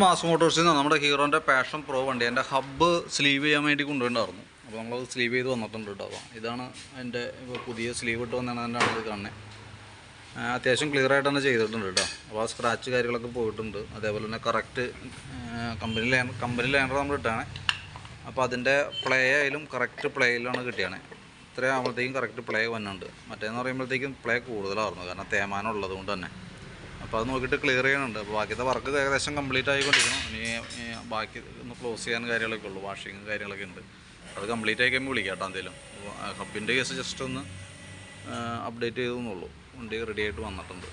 Mass മോട്ടോഴ്സിൽ നിന്ന് നമ്മുടെ ഹീറോൻ്റെ passion pro വണ്ടി എൻ്റെ ഹബ്ബ് സ്ലീവ് ചെയ്യാൻ വേണ്ടി കൊണ്ടുപോയിട്ടുണ്ടായിരുന്നു. അപ്പോൾ നമ്മളത് സ്ലീവ് ചെയ്ത് വന്നിട്ടുണ്ട് കേട്ടോ. അപ്പോൾ ഇതാണ് അതിൻ്റെ പുതിയ സ്ലീവ് ഇട്ട് വന്നതാണ് എൻ്റെ ആണിത് കാണുന്നത്. അത്യാവശ്യം ക്ലിയർ ആയിട്ട് തന്നെ ചെയ്തിട്ടുണ്ട് കേട്ടോ. അപ്പോൾ ആ സ്ക്രാച്ച് കാര്യങ്ങളൊക്കെ പോയിട്ടുണ്ട്. അതേപോലെ തന്നെ കറക്റ്റ് കമ്പനി ലൈനർ നമ്മൾ ഇട്ടാണ്. അപ്പോൾ അതിൻ്റെ പ്ലേ ആയാലും കറക്റ്റ് പ്ലേയിലാണ് കിട്ടിയാണ്. ഇത്രയും ആകുമ്പോഴത്തേക്കും കറക്റ്റ് പ്ലേ വന്നുണ്ട്. മറ്റേന്ന് പറയുമ്പോഴത്തേക്കും പ്ലേ കൂടുതലായിരുന്നു, കാരണം തേമാനം ഉള്ളത് കൊണ്ട് തന്നെ. അപ്പോൾ അത് നോക്കിയിട്ട് ക്ലിയർ ചെയ്യാനുണ്ട്. അപ്പോൾ ബാക്കിയത്തെ വർക്ക് ഏകദേശം കംപ്ലീറ്റ് ആയിക്കൊണ്ടിരിക്കണം. ഇനി ബാക്കി ഒന്ന് ക്ലോസ് ചെയ്യാൻ കാര്യങ്ങളൊക്കെ ഉള്ളൂ, വാഷിങ്ങും കാര്യങ്ങളൊക്കെ ഉണ്ട്. അത് കംപ്ലീറ്റ് ആയി കഴിയുമ്പോൾ വിളിക്കാം കേട്ടോ എന്തെങ്കിലും. ഹബിൻ്റെ കേസ് ജസ്റ്റ് ഒന്ന് അപ്ഡേറ്റ് ചെയ്തെന്നുള്ളൂ. വണ്ടി റെഡി ആയിട്ട് വന്നിട്ടുണ്ട്.